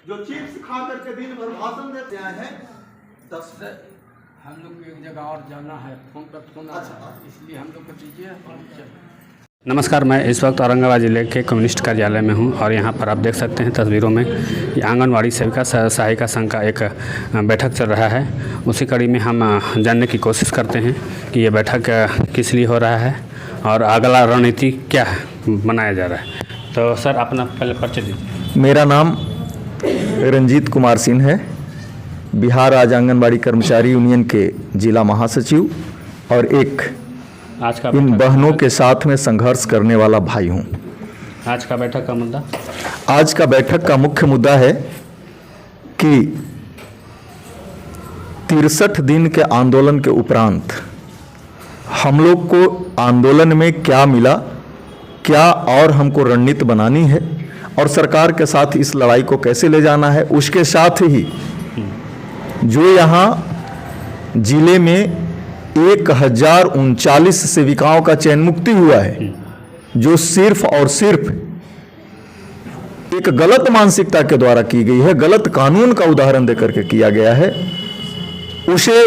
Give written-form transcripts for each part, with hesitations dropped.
जो चिप्स खा करके दिन भर भाषण देते आए हैं 10 हम लोग को एक जगह और जाना है, फोन पर फोन आ रहा है, इसलिए हम लोग को दीजिए। नमस्कार, मैं इस वक्त औरंगाबाद ज़िले के कम्युनिस्ट कार्यालय में हूं और यहां पर आप देख सकते हैं तस्वीरों में ये आंगनवाड़ी सेविका सहायिका संघ का एक बैठक चल रहा है। उसी कड़ी में हम जानने की कोशिश करते हैं कि ये बैठक किस लिए हो रहा है और अगला रणनीति क्या बनाया जा रहा है। तो सर, अपना पहले परिचय दीजिए। मेरा नाम रंजीत कुमार सिंह है, बिहार राज्य आंगनबाड़ी कर्मचारी यूनियन के जिला महासचिव और एक आज का इन बहनों के साथ में संघर्ष करने वाला भाई हूँ। आज का बैठक का मुद्दा, आज का बैठक का मुख्य मुद्दा है कि 63 दिन के आंदोलन के उपरांत हम लोग को आंदोलन में क्या मिला, क्या और हमको रणनीति बनानी है और सरकार के साथ इस लड़ाई को कैसे ले जाना है। उसके साथ ही जो यहाँ जिले में 1039 सेविकाओं का चयन मुक्ति हुआ है, जो सिर्फ और सिर्फ एक गलत मानसिकता के द्वारा की गई है, गलत कानून का उदाहरण देकर के किया गया है, उसे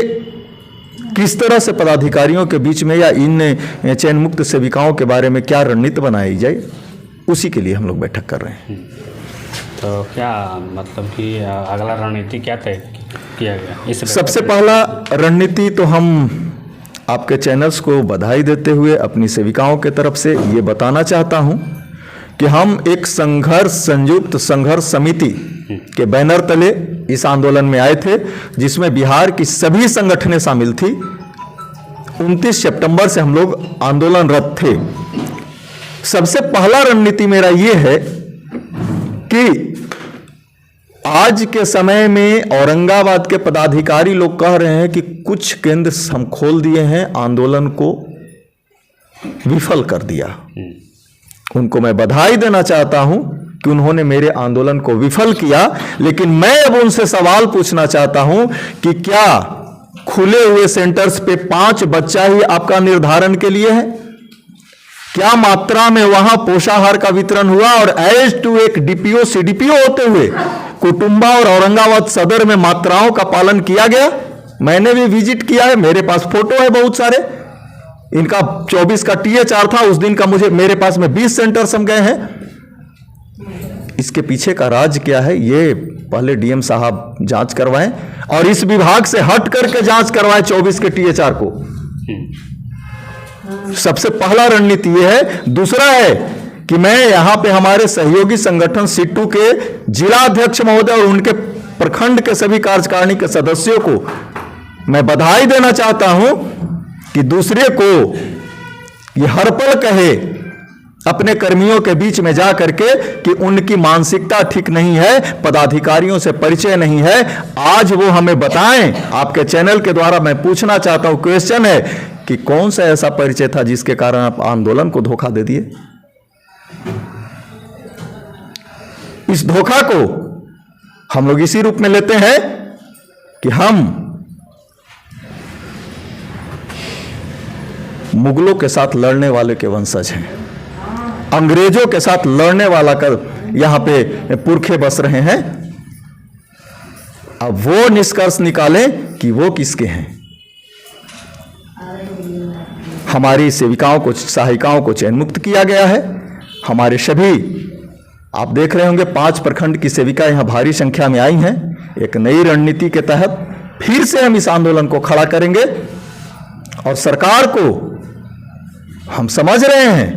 किस तरह से पदाधिकारियों के बीच में या इन चयन मुक्त सेविकाओं के बारे में क्या रणनीति बनाई जाए, उसी के लिए हम लोग बैठक कर रहे हैं। तो क्या मतलब कि अगला रणनीति क्या तय किया गया? सबसे पहला रणनीति तो हम आपके चैनल्स को बधाई देते हुए अपनी सेविकाओं के तरफ से ये बताना चाहता हूं कि हम एक संयुक्त संघर्ष समिति के बैनर तले इस आंदोलन में आए थे, जिसमें बिहार की सभी संगठनें शामिल थी। 29 सितंबर से हम लोग आंदोलनरत थे। सबसे पहला रणनीति मेरा ये है कि आज के समय में औरंगाबाद के पदाधिकारी लोग कह रहे हैं कि कुछ केंद्र हम खोल दिए हैं, आंदोलन को विफल कर दिया। उनको मैं बधाई देना चाहता हूं कि उन्होंने मेरे आंदोलन को विफल किया, लेकिन मैं अब उनसे सवाल पूछना चाहता हूं कि क्या खुले हुए सेंटर्स पे 5 बच्चा ही आपका निर्धारण के लिए है? क्या मात्रा में वहां पोषाहार का वितरण हुआ? और एज टू एक डीपीओ सीडीपीओ होते हुए कुटुंबा और औरंगाबाद सदर में मात्राओं का पालन किया गया। मैंने भी विजिट किया है, मेरे पास फोटो है बहुत सारे। इनका 24 का टीएचआर था उस दिन का, मेरे पास में 20 सेंटर्स हम गए हैं। इसके पीछे का राज क्या है, ये पहले डीएम साहब जांच करवाएं और इस विभाग से हट करके जांच करवाएं 24 के टीएचआर को। सबसे पहला रणनीति यह है। दूसरा है कि मैं यहां पे हमारे सहयोगी संगठन सिट्टू के जिला अध्यक्ष महोदय और उनके प्रखंड के सभी कार्यकारिणी के सदस्यों को मैं बधाई देना चाहता हूं कि दूसरे को ये हर पल कहे अपने कर्मियों के बीच में जा करके कि उनकी मानसिकता ठीक नहीं है, पदाधिकारियों से परिचय नहीं है। आज वो हमें बताएं। आपके चैनल के द्वारा मैं पूछना चाहता हूं, क्वेश्चन है कि कौन सा ऐसा परिचय था जिसके कारण आप आंदोलन को धोखा दे दिए? इस धोखा को हम लोग इसी रूप में लेते हैं कि हम मुगलों के साथ लड़ने वाले के वंशज हैं, अंग्रेजों के साथ लड़ने वाला कर यहां पे पुरखे बस रहे हैं। अब वो निष्कर्ष निकालें कि वो किसके हैं। हमारी सेविकाओं को, सहायिकाओं को चयन मुक्त किया गया है। हमारे सभी, आप देख रहे होंगे 5 प्रखंड की सेविका यहां भारी संख्या में आई हैं। एक नई रणनीति के तहत फिर से हम इस आंदोलन को खड़ा करेंगे और सरकार को हम समझ रहे हैं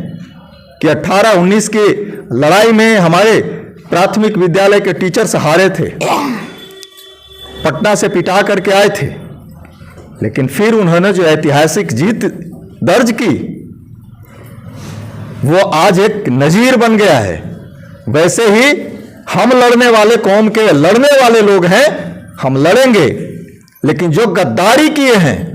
कि 18-19 की लड़ाई में हमारे प्राथमिक विद्यालय के टीचर्स हारे थे, पटना से पिटा करके आए थे, लेकिन फिर उन्होंने जो ऐतिहासिक जीत दर्ज की वो आज एक नजीर बन गया है। वैसे ही हम लड़ने वाले कौम के लड़ने वाले लोग हैं, हम लड़ेंगे, लेकिन जो गद्दारी किए हैं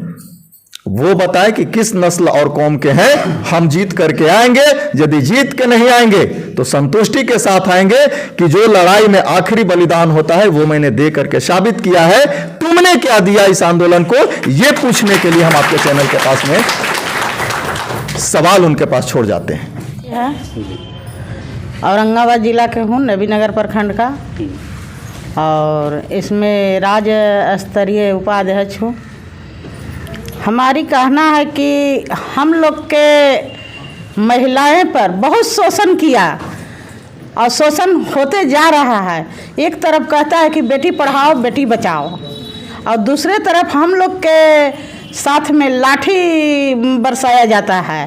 वो बताएं कि किस नस्ल और कौम के हैं। हम जीत करके आएंगे। यदि जीत के नहीं आएंगे तो संतुष्टि के साथ आएंगे कि जो लड़ाई में आखिरी बलिदान होता है वो मैंने दे करके साबित किया है। तुमने क्या दिया इस आंदोलन को, ये पूछने के लिए हम आपके चैनल के पास में सवाल उनके पास छोड़ जाते हैं। औरंगाबाद जिला के हूँ, नबीनगर प्रखंड का। और इसमें राज्य स्तरीय उपाध्यक्ष हूँ। हमारी कहना है कि हम लोग के महिलाएं पर बहुत शोषण किया और शोषण होते जा रहा है। एक तरफ कहता है कि बेटी पढ़ाओ बेटी बचाओ, और दूसरे तरफ हम लोग के साथ में लाठी बरसाया जाता है,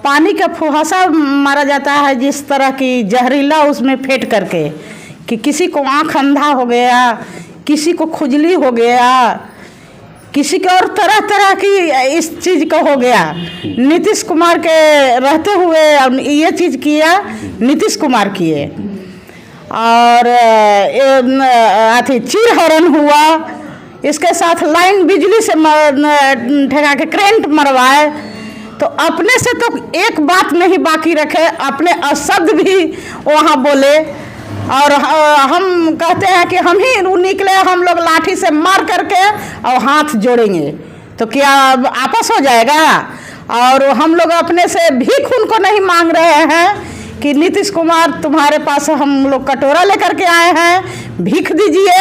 पानी का फुहासा मारा जाता है, जिस तरह की जहरीला उसमें फेंट करके कि किसी को आँख अंधा हो गया, किसी को खुजली हो गया, किसी के और तरह तरह की इस चीज़ का हो गया। नीतीश कुमार के रहते हुए ये चीज़ किया, नीतीश कुमार किए। और अथी चीरहरण हुआ, इसके साथ लाइन बिजली से ठेका के करेंट मरवाए। तो अपने से तो एक बात नहीं बाकी रखे, अपने अशब्द भी वहाँ बोले। और हम कहते हैं कि हम ही निकले, हम लोग लाठी से मार करके और हाथ जोड़ेंगे तो क्या आपस हो जाएगा। और हम लोग अपने से भीख उनको नहीं मांग रहे हैं कि नीतीश कुमार तुम्हारे पास हम लोग कटोरा लेकर के आए हैं, भीख दीजिए।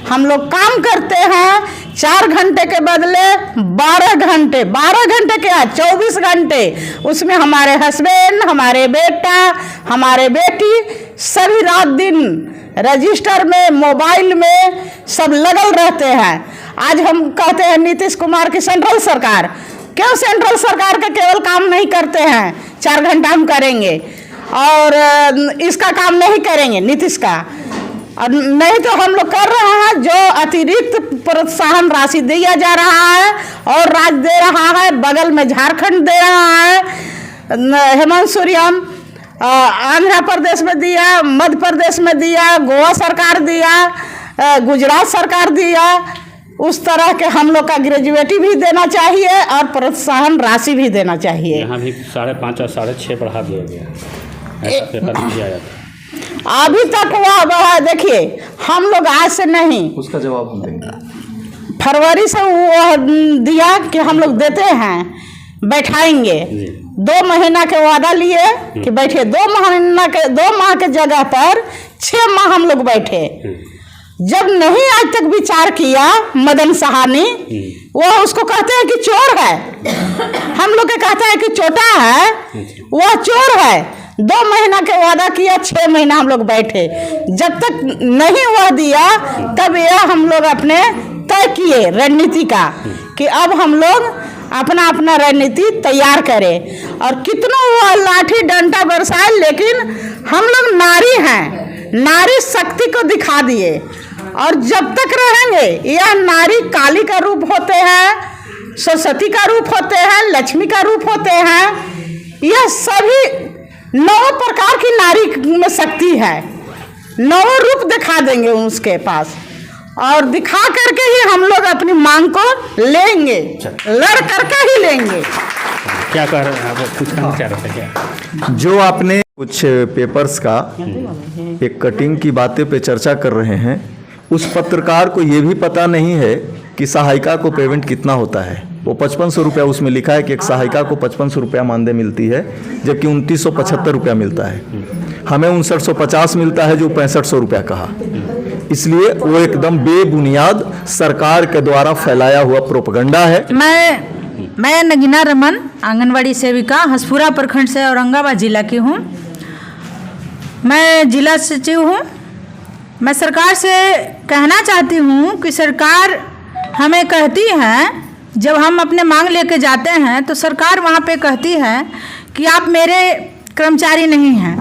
हम लोग काम करते हैं 4 घंटे के बदले 12 घंटे, 12 घंटे क्या 24 घंटे, उसमें हमारे हस्बैंड, हमारे बेटा, हमारे बेटी सभी रात दिन रजिस्टर में, मोबाइल में सब लगल रहते हैं। आज हम कहते हैं नीतीश कुमार की सेंट्रल सरकार, क्यों सेंट्रल सरकार का केवल काम नहीं करते हैं, 4 घंटा हम करेंगे और इसका काम नहीं करेंगे नीतीश का। और नहीं तो हम लोग कर रहे हैं, जो अतिरिक्त प्रोत्साहन राशि दिया जा रहा है और राज्य दे रहा है, बगल में झारखंड दे रहा है, हेमंत सोरेन आंध्र प्रदेश में दिया, मध्य प्रदेश में दिया, गोवा सरकार दिया, गुजरात सरकार दिया। उस तरह के हम लोग का ग्रेजुएटी भी देना चाहिए और प्रोत्साहन राशि भी देना चाहिए। यहाँ भी 5.5 और 6.5 बढ़ा दिया गया, ऐसा पेपर दिया जाता। अभी तक वह देखिए, हम लोग आज से नहीं, उसका जवाब हम देंगे। फरवरी से वो दिया कि हम लोग देते हैं, बैठाएंगे। 2 महीना के वादा लिए कि बैठे, 2 माह के जगह पर 6 माह हम लोग बैठे। जब नहीं आज तक विचार किया मदन सहानी, वो उसको कहते हैं कि चोर है, हम लोग के कहते हैं कि चोटा है, वह चोर है। 2 महीना के वादा किया, 6 महीना हम लोग बैठे। जब तक नहीं वह दिया तब यह हम लोग अपने तय किए रणनीति का कि अब हम लोग अपना अपना रणनीति तैयार करें। और कितना वो लाठी डंडा बरसाए, लेकिन हम लोग नारी हैं, नारी शक्ति को दिखा दिए। और जब तक रहेंगे, यह नारी काली का रूप होते हैं, सरस्वती का रूप होते हैं, लक्ष्मी का रूप होते हैं। यह सभी 9 प्रकार की नारी में शक्ति है, 9 रूप दिखा देंगे उसके पास, और दिखा करके ही हम लोग अपनी मांग को लेंगे, लड़ करके ही लेंगे। क्या कह रहे हैं आप, कुछ कहना चाह रहे थे क्या? जो आपने कुछ पेपर्स का एक कटिंग की बातें पे चर्चा कर रहे हैं, उस पत्रकार को ये भी पता नहीं है कि सहायिका को पेमेंट कितना होता है। वो 5500 रुपया उसमें लिखा है कि एक सहायिका को 5500 रुपया मानदेय मिलती है, जबकि 2975 रुपया मिलता है। हमें 5950 मिलता है, जो 6500 रुपया कहा। इसलिए वो एकदम बेबुनियाद सरकार के द्वारा फैलाया हुआ प्रोपगंडा है। मैं नगीना रमन, आंगनवाड़ी सेविका, हंसपुरा प्रखंड से औरंगाबाद जिला की हूँ। मैं जिला सचिव हूँ। मैं सरकार से कहना चाहती हूँ कि सरकार हमें कहती है, जब हम अपने मांग लेके जाते हैं तो सरकार वहाँ पे कहती है कि आप मेरे कर्मचारी नहीं हैं,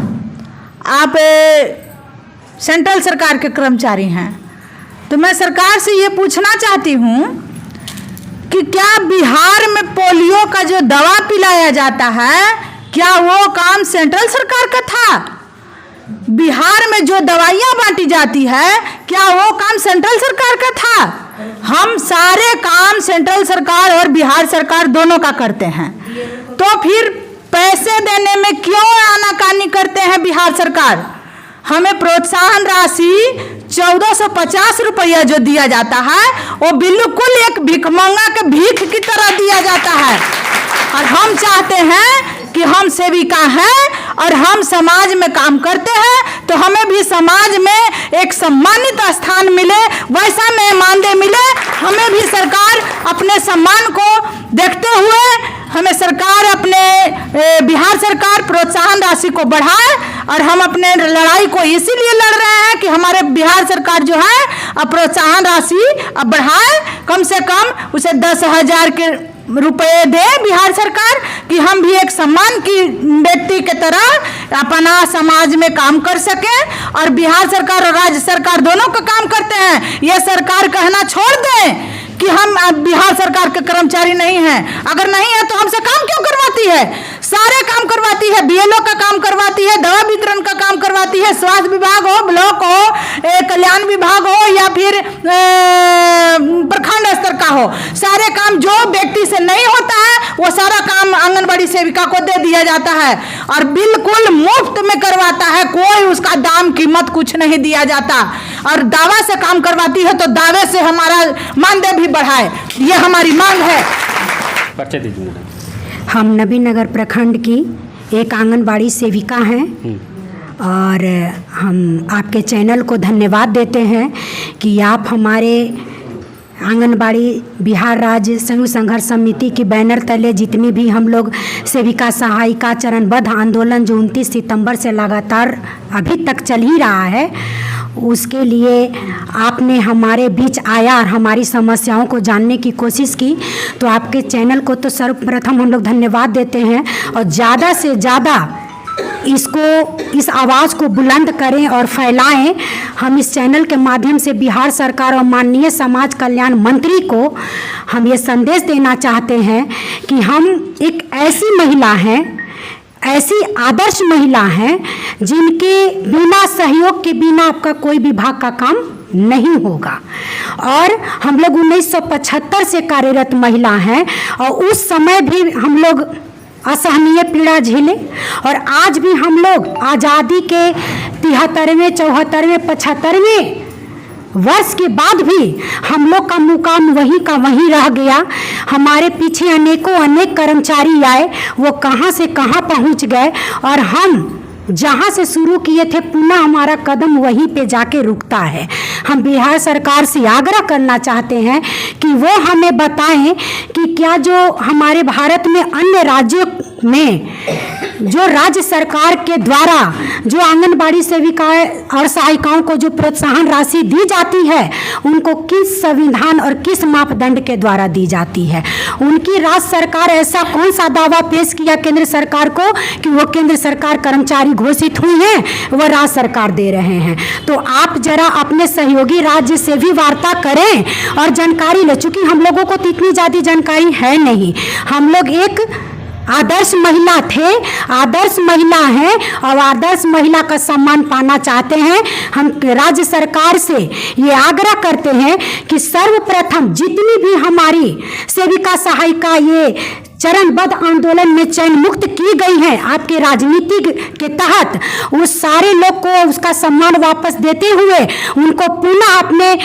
आप सेंट्रल सरकार के कर्मचारी हैं। तो मैं सरकार से ये पूछना चाहती हूँ कि क्या बिहार में पोलियो का जो दवा पिलाया जाता है, क्या वो काम सेंट्रल सरकार का था? बिहार में जो दवाइयाँ बांटी जाती है, क्या वो काम सेंट्रल सरकार का था? हम सारे काम सेंट्रल सरकार और बिहार सरकार दोनों का करते हैं, तो फिर पैसे देने में क्यों आनाकानी करते हैं बिहार सरकार? हमें प्रोत्साहन राशि 1450 रुपया जो दिया जाता है, वो बिल्कुल एक भिखमंगा के भीख की तरह दिया जाता है। और हम चाहते हैं कि हम सेविका हैं और हम समाज में काम करते हैं, तो हमें भी भी समाज में एक सम्मानित स्थान मिले, वैसा में मानदेय मिले। हमें भी सरकार अपने सम्मान को देखते हुए हमें सरकार अपने बिहार सरकार प्रोत्साहन राशि को बढ़ाए, और हम अपने लड़ाई को इसीलिए लड़ रहे हैं कि हमारे बिहार सरकार जो है अब प्रोत्साहन राशि अब बढ़ाए, कम से कम उसे 10,000 के रुपए दे बिहार सरकार, कि हम भी एक सम्मान की व्यक्ति के तरह अपना समाज में काम कर सके। और बिहार सरकार और राज्य सरकार दोनों का काम करते हैं। यह सरकार कहना छोड़ दें कि हम बिहार सरकार के कर्मचारी नहीं हैं। अगर नहीं है तो हमसे काम क्यों करवाती है? सारे काम करवाती है, BLO का काम करवाती है, दवा वितरण का काम करवाती है, स्वास्थ्य विभाग हो, ब्लॉक हो, कल्याण विभाग हो, या फिर प्रखंड स्तर का हो। सारे काम जो व्यक्ति से नहीं होता है वो सारा काम आंगनबाड़ी सेविका को दे दिया जाता है, और बिल्कुल मुफ्त में करवाता है। कोई उसका दाम कीमत कुछ नहीं दिया जाता, और दावा से काम करवाती है तो दावे से हमारा मानदेय भी बढ़ाए, ये हमारी मांग है। परिचय दीजिए मैडम। हम नबीनगर प्रखंड की एक आंगनबाड़ी सेविका हैं, और हम आपके चैनल को धन्यवाद देते हैं कि आप हमारे आंगनबाड़ी बिहार राज्य संयुक्त संघर्ष समिति की बैनर तले जितनी भी हम लोग सेविका सहायिका चरणबद्ध आंदोलन जो 29 सितंबर से लगातार अभी तक चल ही रहा है, उसके लिए आपने हमारे बीच आया और हमारी समस्याओं को जानने की कोशिश की। तो आपके चैनल को तो सर्वप्रथम हम लोग धन्यवाद देते हैं, और ज़्यादा से ज़्यादा इस आवाज़ को बुलंद करें और फैलाएं। हम इस चैनल के माध्यम से बिहार सरकार और माननीय समाज कल्याण मंत्री को हम ये संदेश देना चाहते हैं कि हम एक ऐसी महिला हैं, ऐसी आदर्श महिला हैं जिनके बिना सहयोग के बिना आपका कोई विभाग का काम नहीं होगा। और हम लोग 1975 से कार्यरत महिला हैं, और उस समय भी हम लोग असहनीय पीड़ा झेले, और आज भी हम लोग आज़ादी के 73वें 74वें 75वें वर्ष के बाद भी हम लोग का मुकाम वहीं का वहीं रह गया। हमारे पीछे अनेक कर्मचारी आए, वो कहाँ से कहाँ पहुँच गए, और हम जहाँ से शुरू किए थे पुनः हमारा कदम वहीं पे जाके रुकता है। हम बिहार सरकार से आग्रह करना चाहते हैं कि वो हमें बताएं कि क्या जो हमारे भारत में अन्य राज्यों में जो राज्य सरकार के द्वारा जो आंगनबाड़ी सेविकाएं और सहायिकाओं को जो प्रोत्साहन राशि दी जाती है, उनको किस संविधान और किस मापदंड के द्वारा दी जाती है। उनकी राज्य सरकार ऐसा कौन सा दावा पेश किया केंद्र सरकार को कि वो केंद्र सरकार कर्मचारी घोषित हुई हैं, वह राज्य सरकार दे रहे हैं। तो आप जरा अपने सहयोगी राज्य से भी वार्ता करें और जानकारी ले। चूँकि हम लोगों को तो इतनी ज़्यादा जानकारी है नहीं, हम लोग एक आदर्श महिला थे, आदर्श महिला हैं, और आदर्श महिला का सम्मान पाना चाहते हैं। हम राज्य सरकार से ये आग्रह करते हैं कि सर्वप्रथम जितनी भी हमारी सेविका सहायिका ये चरणबद्ध आंदोलन में चयन मुक्त की गई हैं आपके राजनीति के तहत, उस सारे लोग को उसका सम्मान वापस देते हुए उनको पुनः अपने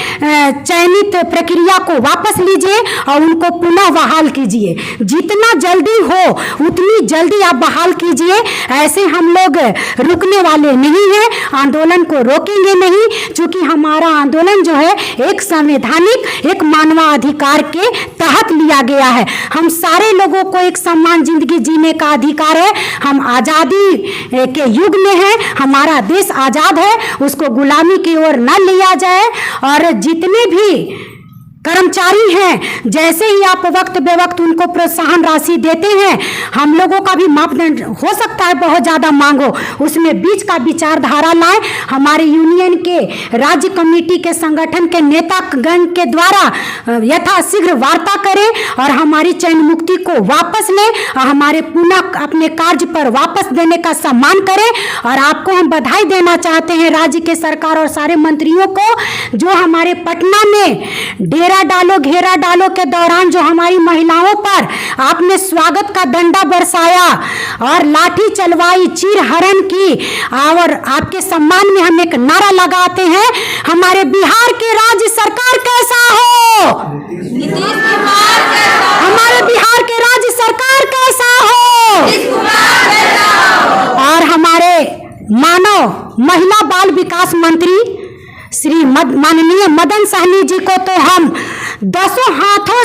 चयनित प्रक्रिया को वापस लीजिए और उनको पुनः बहाल कीजिए। जितना जल्दी हो उतनी जल्दी आप बहाल कीजिए। ऐसे हम लोग रुकने वाले नहीं हैं, आंदोलन को रोकेंगे नहीं, क्योंकि हमारा आंदोलन जो है एक संवैधानिक एक मानवाधिकार के तहत लिया गया है। हम सारे लोगों को एक सम्मान जिंदगी जीने का अधिकार है। हम आज़ादी के युग में हैं, हमारा देश आज़ाद है, उसको गुलामी की ओर न लिया जाए। और जितने भी कर्मचारी हैं, जैसे ही आप वक्त बेवक्त उनको प्रोत्साहन राशि देते हैं, हम लोगों का भी मापदंड हो सकता है बहुत ज़्यादा मांग हो, उसमें बीच का विचारधारा लाएं। हमारे यूनियन के राज्य कमेटी के संगठन के नेतागण के द्वारा यथाशीघ्र वार्ता करें और हमारी चयन मुक्ति को वापस लें और हमारे पुनः अपने कार्य पर वापस देने का सम्मान करें। और आपको हम बधाई देना चाहते हैं राज्य के सरकार और सारे मंत्रियों को, जो हमारे पटना में डेरा डालो घेरा डालो के दौरान जो हमारी महिलाओं पर आपने स्वागत का डंडा बरसाया और लाठी चलवाई, चीर हरण की, और आपके सम्मान में हम एक नारा लगाते हैं, हमारे बिहार के राज्य सरकार कैसा हो, हमारे बिहार के राज्य सरकार कैसा हो, और हमारे मानव महिला बाल विकास मंत्री श्री माननीय मदन सहनी जी को तो हम दसों हाथों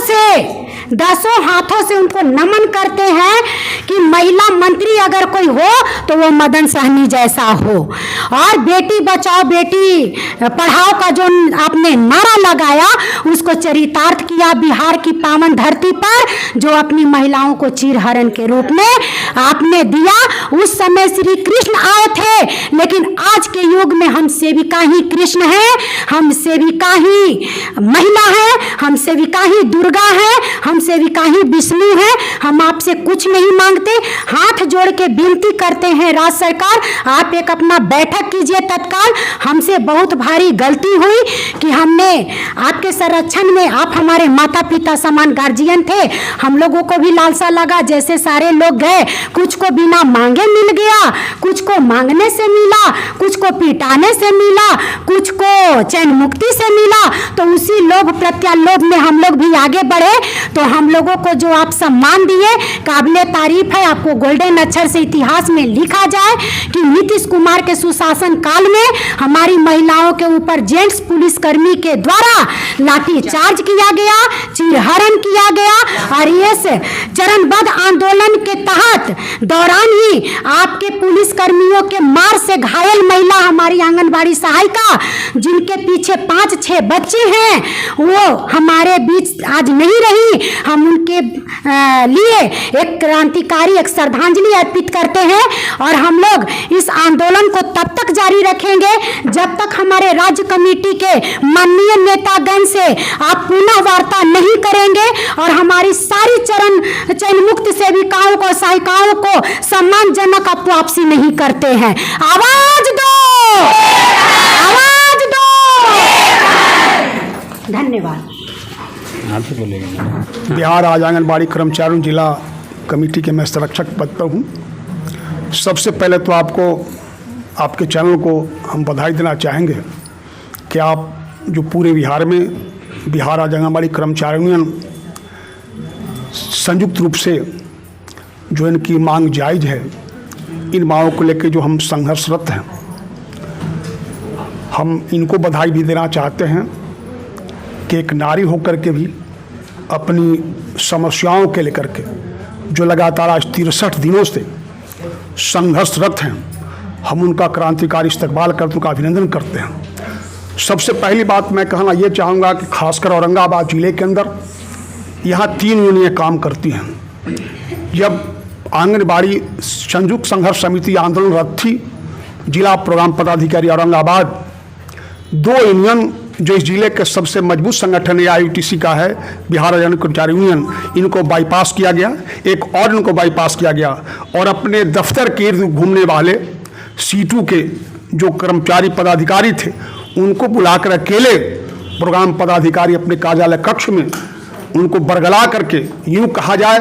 से उनको नमन करते हैं कि महिला मंत्री अगर कोई हो तो वो मदन सहनी जैसा हो। और बेटी बचाओ बेटी पढ़ाओ का जो आपने नारा लगाया उसको चरितार्थ किया बिहार की पावन धरती पर, जो अपनी महिलाओं को चीरहरण के रूप में आपने दिया। उस समय श्री कृष्ण आए थे, लेकिन आज के युग में हम सेविका ही कृष्ण हैं, हम सेविका ही महिला हैं, हम सेविका ही दुर्गा हैं, हम सेविका ही विष्णु हैं। हम आपसे कुछ नहीं मांगते, हाथ जोड़ के विनती करते हैं राज्य सरकार आप एक अपना बैठक कीजिए तत्काल। हमसे बहुत भारी गलती हुई कि हमने आपके संरक्षण में, आप हमारे माता पिता समान गार्जियन थे, हम लोगों को भी लालसा लगा जैसे सारे लोग गए, कुछ को बिना मांगे मिल गया, कुछ को मांगने से मिला, कुछ को पिटाने से मिला, कुछ को चैन मुक्ति से मिला। तो उसी लोभ प्रत्यालोभ में हम लोग भी आगे बढ़े। तो हम लोगों को जो आप सम्मान दिए काबिले तारीफ है। आपको गोल्डन अक्षर से इतिहास में लिखा जाए कि नीतीश कुमार के सुशासन काल में हमारी महिलाओं के ऊपर जेंट्स पुलिसकर्मी के द्वारा लाठीचार्ज किया गया, चीरहरण किया गया। और इस चरणबद्ध आंदोलन के तहत दौरान ही आपके पुलिसकर्मियों के मार से घायल महिला हमारी आंगनबाड़ी सहायिका, जिनके पीछे 5-6 बच्चे हैं, वो हमारे बीच आज नहीं रही। हम उनके लिए एक क्रांतिकारी एक श्रद्धांजलि अर्पित करते हैं। और हम लोग इस आंदोलन को तब तक जारी रखेंगे जब तक हमारे राज्य कमेटी के माननीय नेतागण से आप पुनः वार्ता नहीं करेंगे और हमारी सारी चयन मुक्त सेविकाओं को, सहायिकाओं को सम्मानजनक आप वापसी नहीं करते हैं। आवाज दो, आवाज दो। धन्यवाद। आप ही बोलेंगे। बिहार राज्य आंगनबाड़ी कर्मचारियों जिला कमेटी के मैं संरक्षक पद पर हूँ। सबसे पहले तो आपको, आपके चैनल को हम बधाई देना चाहेंगे कि आप जो पूरे बिहार में बिहार राज्य आंगनबाड़ी कर्मचारी यूनियन संयुक्त रूप से जो इनकी मांग जायज़ है, इन मांगों को लेकर जो हम संघर्षरत हैं, हम इनको बधाई भी देना चाहते हैं कि एक नारी होकर के भी अपनी समस्याओं के लेकर के जो लगातार आज 63 दिनों से संघर्षरत हैं, हम उनका क्रांतिकारी इस्तकबाल करते उनका अभिनंदन करते हैं। सबसे पहली बात मैं कहना ये चाहूँगा कि खासकर औरंगाबाद जिले के अंदर यहाँ 3 यूनियनें काम करती हैं। जब आंगनबाड़ी संयुक्त संघर्ष समिति आंदोलनरत थी, जिला प्रोग्राम पदाधिकारी औरंगाबाद, 2 यूनियन जो इस जिले के सबसे मजबूत संगठन AIUTC का है, बिहार राज्य कर्मचारी यूनियन, इनको बाईपास किया गया, एक और इनको बाईपास किया गया। और अपने दफ्तर के इर्द घूमने वाले C2 के जो कर्मचारी पदाधिकारी थे उनको बुलाकर अकेले प्रोग्राम पदाधिकारी अपने कार्यालय कक्ष में उनको बरगला करके, यूँ कहा जाए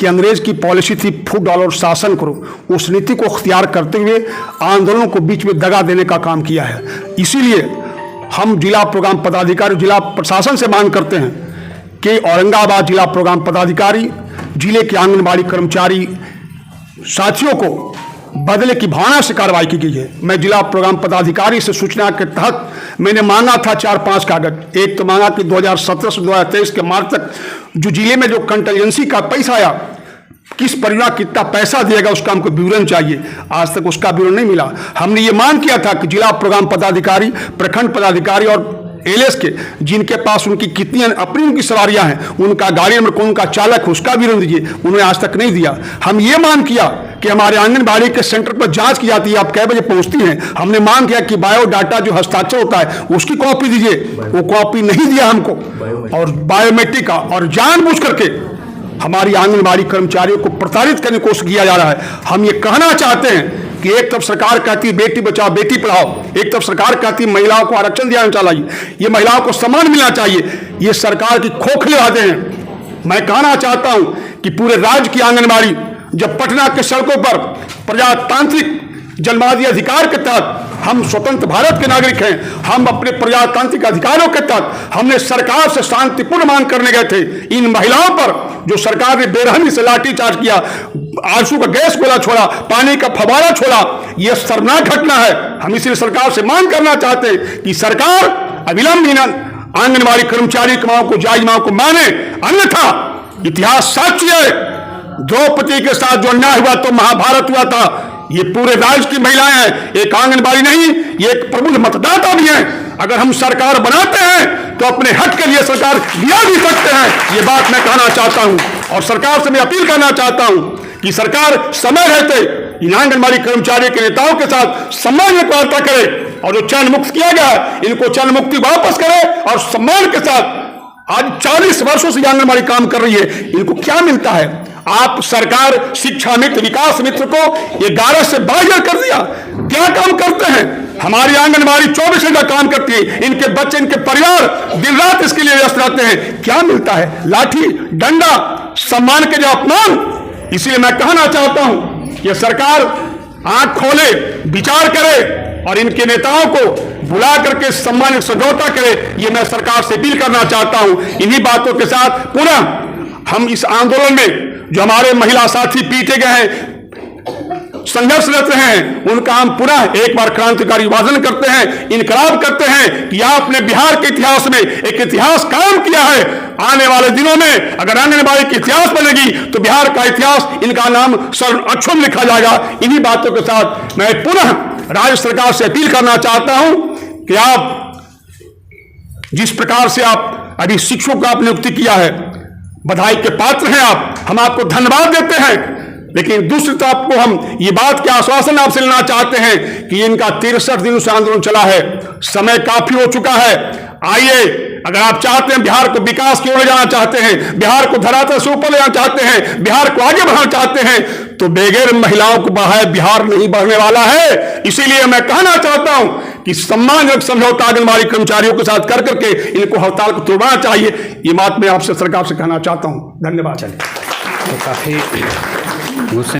कि अंग्रेज की पॉलिसी थी फूट डालो और शासन करो, उस नीति को अख्तियार करते हुए आंदोलन को बीच में दगा देने का काम किया है। इसीलिए हम जिला प्रोग्राम पदाधिकारी, जिला प्रशासन से मांग करते हैं कि औरंगाबाद जिला प्रोग्राम पदाधिकारी जिले के आंगनबाड़ी कर्मचारी साथियों को बदले की भावना से कार्रवाई की गई है। मैं जिला प्रोग्राम पदाधिकारी से सूचना के तहत मैंने मांगा था 4-5 कागज। एक तो मांगा कि 2017 से 2023 के मार्च तक जो जिले में जो कंटेंजेंसी का पैसा आया, किस परिवार कितना पैसा दिएगा उसका हमको विवरण चाहिए। आज तक उसका विवरण नहीं मिला। हमने ये मांग किया था कि जिला प्रोग्राम पदाधिकारी, प्रखंड पदाधिकारी और LS के जिनके पास उनकी कितनी अपनी उनकी सवारियां हैं, उनका गाड़ी नंबर कौन का चालक है उसका विवरण दीजिए। उन्होंने आज तक नहीं दिया। हम ये मांग किया कि हमारे आंगनबाड़ी के सेंटर पर जांच की जाती है, आप कै बजे पहुंचती हैं। हमने मांग किया कि बायोडाटा जो हस्ताक्षर होता है उसकी कॉपी दीजिए, वो कॉपी नहीं दिया हमको, और बायोमेट्रिक का, और जानबूझ करके हमारी आंगनबाड़ी कर्मचारियों को प्रताड़ित करने की कोशिश किया जा रहा है। हम ये कहना चाहते हैं कि एक तरफ सरकार कहती है बेटी बचाओ बेटी पढ़ाओ, एक तरफ सरकार कहती है महिलाओं को आरक्षण दिया जाना चाहिए, ये महिलाओं को सम्मान मिलना चाहिए, ये सरकार की खोखले वादे हैं। मैं कहना चाहता हूं कि पूरे राज्य की आंगनबाड़ी जब पटना के सड़कों पर प्रजातांत्रिक जन्मवादी अधिकार के तहत, हम स्वतंत्र भारत के नागरिक हैं, हम अपने प्रजातांत्रिक अधिकारों के तहत हमने सरकार से शांतिपूर्ण मांग करने गए थे। इन महिलाओं पर जो सरकार ने बेरहमी से लाठीचार्ज किया, आंसू का गैस गोला छोड़ा, पानी का फवारा छोड़ा। यह शर्मनाक घटना है। हम इसलिए सरकार से मांग करना चाहते हैं कि सरकार अविलंब आंगनबाड़ी कर्मचारी की मांग को, जायज मांग को माने, अन्यथा इतिहास साक्षी है, द्रौपदी के साथ जो अन्याय हुआ तो महाभारत हुआ था। ये पूरे राज्य की महिलाएं हैं, एक आंगनबाड़ी नहीं, ये एक प्रबुद्ध मतदाता भी हैं। अगर हम सरकार बनाते हैं तो अपने हक के लिए सरकार दिया भी सकते हैं। ये बात मैं कहना चाहता हूं और सरकार से मैं अपील करना चाहता हूं कि सरकार समय रहते इन आंगनबाड़ी कर्मचारी के नेताओं के साथ सम्मानजनक वार्ता करे और जो चयन मुक्त किया गया है इनको चयन मुक्ति वापस करे और सम्मान के साथ। आज 40 वर्षों से आंगनबाड़ी काम कर रही है, इनको क्या मिलता है? आप सरकार शिक्षा मित्र, विकास मित्र को 11 से 22 कर दिया। क्या काम करते हैं? हमारी आंगनबाड़ी 24 घंटा काम करती है, इनके बच्चे, इनके परिवार दिन रात इसके लिए व्यस्त रहते हैं। क्या मिलता है? लाठी, डंडा, सम्मान के जो अपमान। इसलिए मैं कहना चाहता हूं कि सरकार आंख खोले, विचार करे और इनके नेताओं को बुला करके सम्मान समझौता करे। ये मैं सरकार से अपील करना चाहता हूं। इन्हीं बातों के साथ पुनः हम इस आंदोलन में जो हमारे महिला साथी पीटे गए हैं, संघर्षरत रहे हैं, उनका हम पुनः एक बार क्रांतिकारी वादन करते हैं, इनकलाब करते हैं कि आपने बिहार के इतिहास में एक इतिहास काम किया है। आने वाले दिनों में अगर आंगनबाड़ी की इतिहास बनेगी तो बिहार का इतिहास, इनका नाम स्वर्ण अक्षर में लिखा जाएगा। इन्हीं बातों के साथ मैं पुनः राज्य सरकार से अपील करना चाहता हूं कि आप जिस प्रकार से आप अभी शिक्षकों का आपने नियुक्ति किया है, बधाई के पात्र हैं आप, हम आपको धन्यवाद देते हैं। लेकिन दूसरी तरफ को हम ये बात के आश्वासन आपसे लेना चाहते हैं कि इनका 63 दिनों से आंदोलन चला है, समय काफी हो चुका है। आइए, अगर आप चाहते हैं बिहार को विकास की ओर ले जाना चाहते हैं, बिहार को धरातल से ऊपर ले जाना चाहते हैं, बिहार को आगे बढ़ाना चाहते हैं, तो बगैर महिलाओं को बढ़ाए बिहार नहीं बढ़ने वाला है। इसीलिए मैं कहना चाहता हूं कि सम्मानजनक समझौता आंगनबाड़ी कर्मचारियों के साथ कर करके इनको हड़ताल को तोड़ना चाहिए। ये बात मैं आपसे सरकार से कहना चाहता हूं। धन्यवाद। तो काफ़ी